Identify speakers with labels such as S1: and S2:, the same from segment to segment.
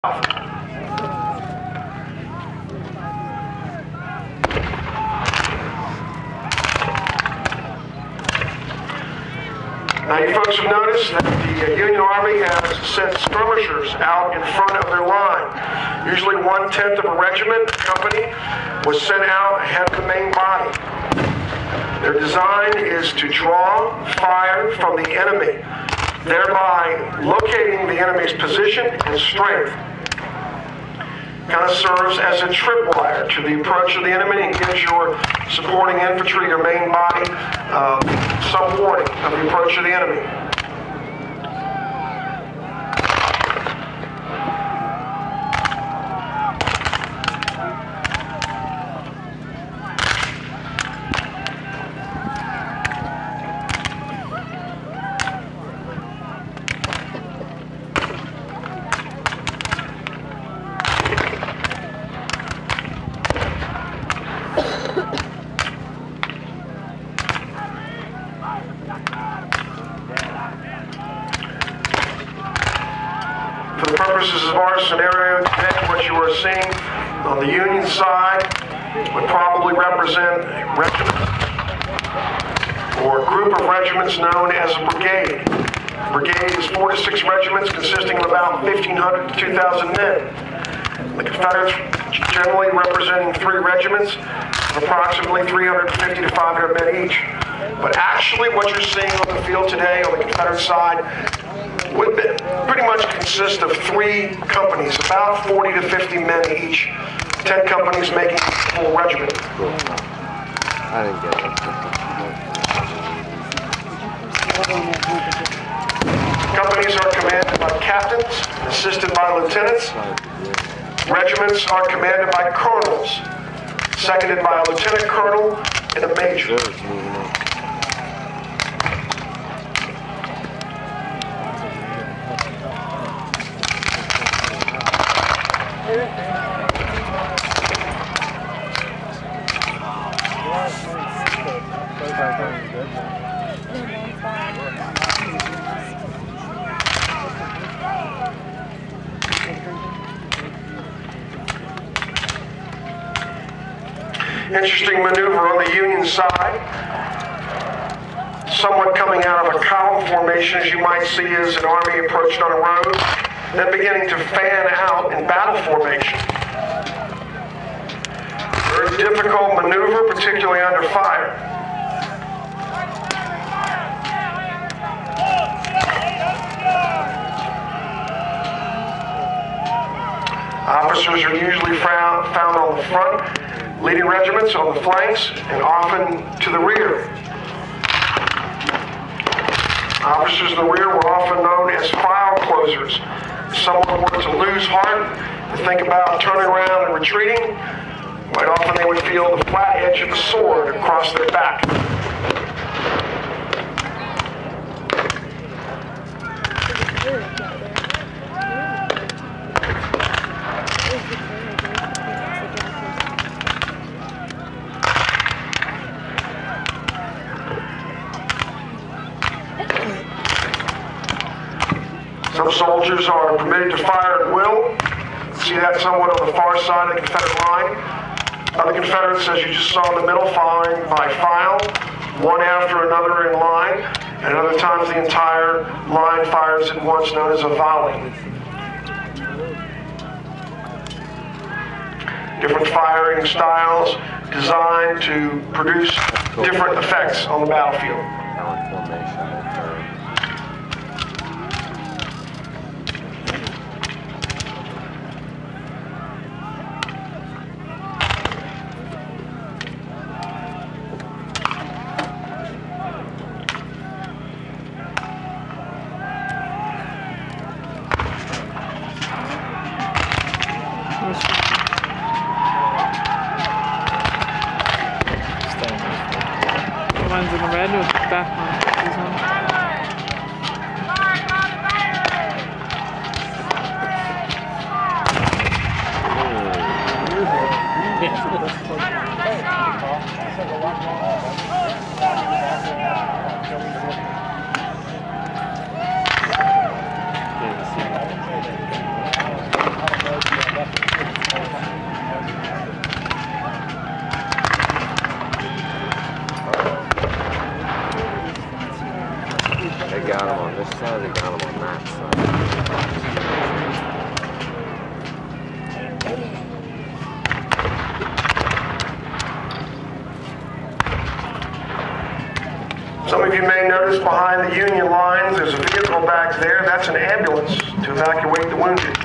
S1: Now you folks have noticed that the Union Army has sent skirmishers out in front of their line. Usually 1/10 of a regiment, a company, was sent out ahead of the main body. Their design is to draw fire from the enemy, thereby locating the enemy's position and strength. Kind of serves as a tripwire to the approach of the enemy and gives your supporting infantry, your main body, some warning of the approach of the enemy. For the purposes of our scenario today, what you are seeing on the Union side would probably represent a regiment or a group of regiments known as a brigade. A brigade is 4 to 6 regiments consisting of about 1,500 to 2,000 men. The Confederates generally representing 3 regiments of approximately 350 to 500 men each. But actually what you're seeing on the field today on the Confederate side would pretty much consist of 3 companies, about 40 to 50 men each. 10 companies making a full regiment.
S2: I didn't get it.
S1: Companies are commanded by captains, assisted by lieutenants. Regiments are commanded by colonels, seconded by a lieutenant colonel and a major. Interesting maneuver on the Union side. Somewhat coming out of a column formation, as you might see, as an army approached on a road, then beginning to fan out in battle formation. Very difficult maneuver, particularly under fire. Officers are usually found on the front, leading regiments on the flanks, and often to the rear. Officers in the rear were often known as file closers. If someone were to lose heart and think about turning around and retreating, quite often they would feel the flat edge of the sword across their back. Some soldiers are permitted to fire at will. See that somewhat on the far side of the Confederate line. Other Confederates, as you just saw in the middle, firing by file, one after another in line, and other times the entire line fires at once, known as a volley. Different firing styles designed to produce different effects on the battlefield.
S3: One's in the red or the back one? This one?
S1: notice behind the Union lines, there's a vehicle back there. That's an ambulance to evacuate the wounded.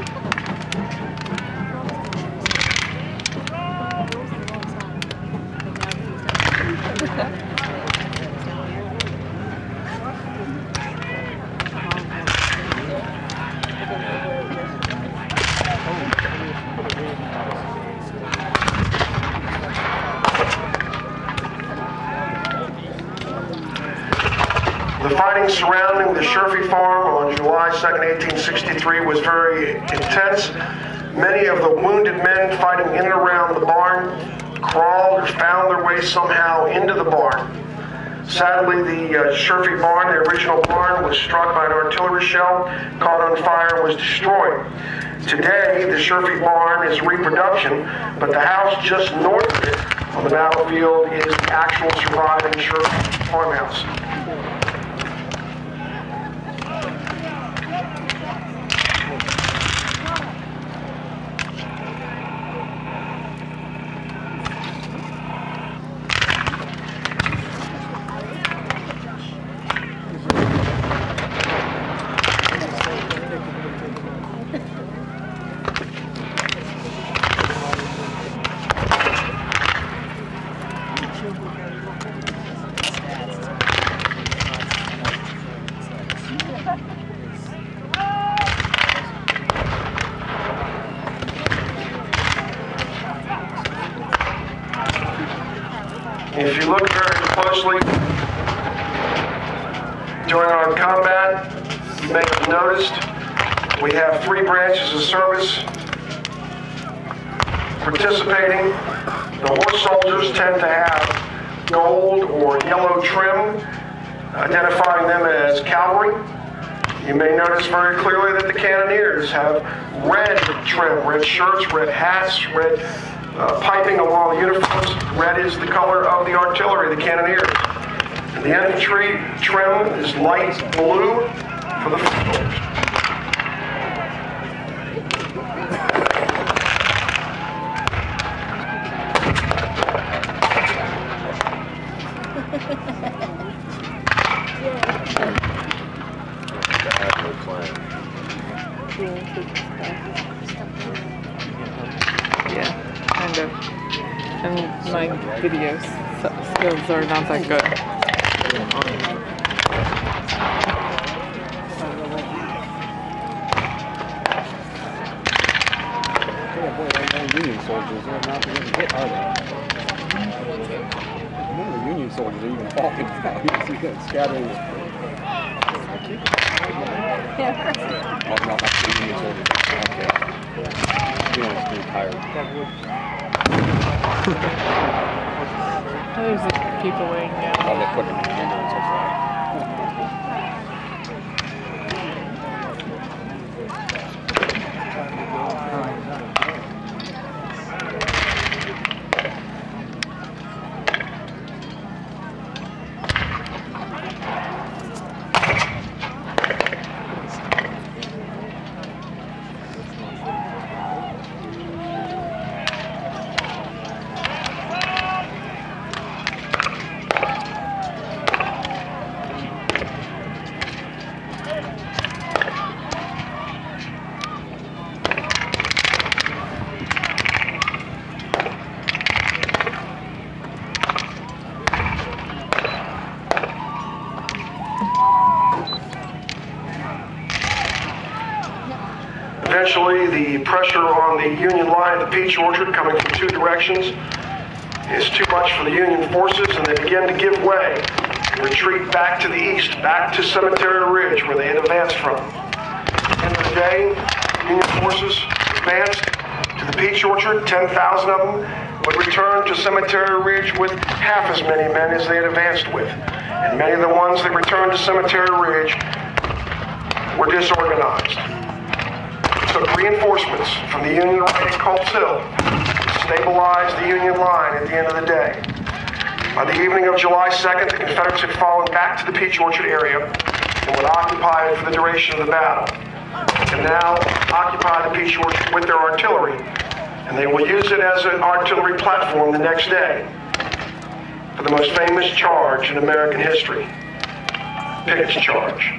S1: The fighting surrounding the Sherfy farm on July 2nd, 1863 was very intense. Many of the wounded men fighting in and around the barn crawled or found their way somehow into the barn. Sadly, the Sherfy barn, the original barn, was struck by an artillery shell, caught on fire, and was destroyed. Today, the Sherfy barn is reproduction, but the house just north of it on the battlefield is the actual surviving Sherfy farmhouse. If you look very closely during our combat, you may have noticed we have 3 branches of service participating. The horse soldiers tend to have gold or yellow trim, identifying them as cavalry. You may notice very clearly that the cannoneers have red trim, red shirts, red hats, red piping along the uniforms. Red is the color of the artillery, the cannoneers. And the infantry trim is light blue for the foot soldiers.
S3: Yeah, kind of. And my video skills are not that good.
S2: Union soldiers are not going to get, are they? None of the Union soldiers are even walking now. You can see them scattering. Oh, no, that's the Union soldiers. Okay. You know, it's getting tired.
S3: There's people laying down.
S2: Oh, they put them in the ambulance or something.
S1: Eventually, the pressure on the Union line at the Peach Orchard, coming from 2 directions, is too much for the Union forces, and they begin to give way and retreat back to the east, back to Cemetery Ridge, where they had advanced from. At the end of the day, Union forces advanced to the Peach Orchard. 10,000 of them would return to Cemetery Ridge with half as many men as they had advanced with. And many of the ones that returned to Cemetery Ridge were disorganized. It took reinforcements from the Union right at Colts Hill to stabilize the Union line at the end of the day. By the evening of July 2nd, the Confederates had fallen back to the Peach Orchard area and would occupy it for the duration of the battle. And now occupy the Peach Orchard with their artillery, and they will use it as an artillery platform the next day for the most famous charge in American history. pick his charge.